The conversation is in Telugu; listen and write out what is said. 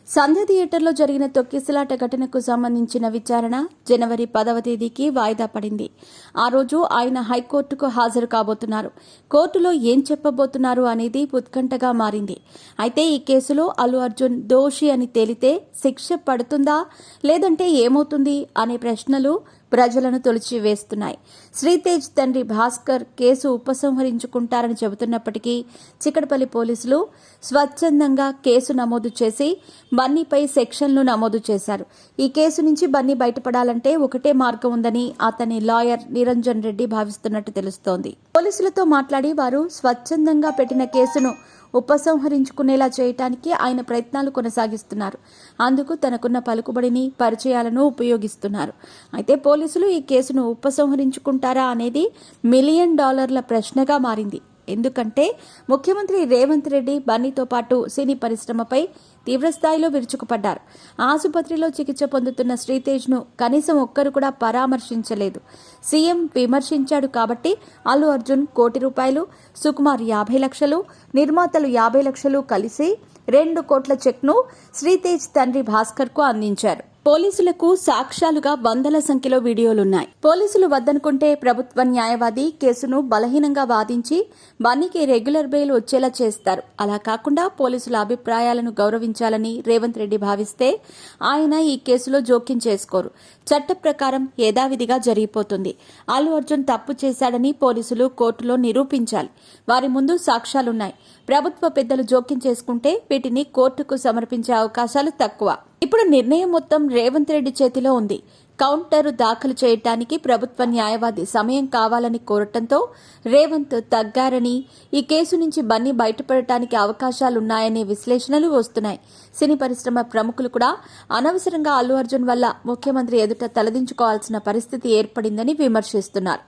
సంధ్య థియేటర్లో జరిగిన తొక్కిసలాట ఘటనకు సంబంధించిన విచారణ జనవరి 10వ తేదీకి వాయిదా పడింది. ఆ రోజు ఆయన హైకోర్టుకు హాజరు కాబోతున్నారు. కోర్టులో ఏం చెప్పబోతున్నారు అనేది ఉత్కంఠగా మారింది. అయితే ఈ కేసులో అల్లు అర్జున్ దోషి అని తేలితే శిక్ష పడుతుందా లేదంటే ఏమవుతుంది అనే ప్రశ్నలు ప్రజలను తొలిచివేస్తున్నాయి. శ్రీతేజ్ తండ్రి భాస్కర్ కేసు ఉపసంహరించుకుంటారని చెబుతున్నప్పటికీ చిక్కడపల్లి పోలీసులు స్వచ్ఛందంగా కేసు నమోదు చేసి బన్నీపై సెక్షన్లు నమోదు చేశారు. ఈ కేసు నుంచి బన్నీ బయటపడాలంటే ఒకటే మార్గం ఉందని అతని లాయర్ నిరంజన్ రెడ్డి భావిస్తున్నట్టు తెలుస్తోంది. పోలీసులతో మాట్లాడి వారు స్వచ్ఛందంగా పెట్టిన కేసును ఉపసంహరించుకునేలా చేయటానికి ఆయన ప్రయత్నాలు కొనసాగిస్తున్నారు. అందుకు తనకున్న పలుకుబడిని, పరిచయాలను ఉపయోగిస్తున్నారు. అయితే పోలీసులు ఈ కేసును ఉపసంహరించుకుంటారా అనేది $1 మిలియన్ ప్రశ్నగా మారింది. ఎందుకంటే ముఖ్యమంత్రి రేవంత్ రెడ్డి బన్నీతో పాటు సినీ పరిశ్రమపై తీవ్రస్థాయిలో విరుచుకుపడ్డారు. ఆసుపత్రిలో చికిత్స పొందుతున్న శ్రీతేజ్ను కనీసం ఒక్కరు కూడా పరామర్శించలేదు. సీఎం విమర్శించాడు కాబట్టి అల్లు అర్జున్ ₹1 కోటి, సుకుమార్ 50 లక్షలు, నిర్మాతలు 50 లక్షలు కలిసి 2 కోట్ల చెక్ను శ్రీతేజ్ తండ్రి భాస్కర్కు అందించారు. పోలీసులకు సాక్ష్యాలుగా వందల సంఖ్యలో వీడియోలున్నాయి. పోలీసులు వద్దనుకుంటే ప్రభుత్వ న్యాయవాది కేసును బలహీనంగా వాదించి బన్నీకి రెగ్యులర్ బెయిల్ వచ్చేలా చేస్తారు. అలా కాకుండా పోలీసుల అభిప్రాయాలను గౌరవించాలని రేవంత్ రెడ్డి భావిస్తే ఆయన ఈ కేసులో జోక్యం చేసుకోరు. చట్ట ప్రకారం యథావిధిగా జరిగిపోతుంది. అల్లు అర్జున్ తప్పు చేశాడని పోలీసులు కోర్టులో నిరూపించాలి. వారి ముందు సాక్ష్యాలున్నాయి. ప్రభుత్వ పెద్దలు జోక్యం చేసుకుంటే వీటిని కోర్టుకు సమర్పించే అవకాశాలు తక్కువ. ఇప్పుడు నిర్ణయం మొత్తం రేవంత్ రెడ్డి చేతిలో ఉంది. కౌంటర్ దాఖలు చేయడానికి ప్రభుత్వ న్యాయవాది సమయం కావాలని కోరటంతో రేవంత్ తగ్గారని, ఈ కేసు నుంచి బన్నీ బయటపడటానికి అవకాశాలున్నాయనే విశ్లేషణలు వస్తున్నాయి. సినీ పరిశ్రమ ప్రముఖులు కూడా అనవసరంగా అల్లు అర్జున్ వల్ల ముఖ్యమంత్రి ఎదుట తలదించుకోవాల్సిన పరిస్థితి ఏర్పడిందని విమర్శిస్తున్నారు.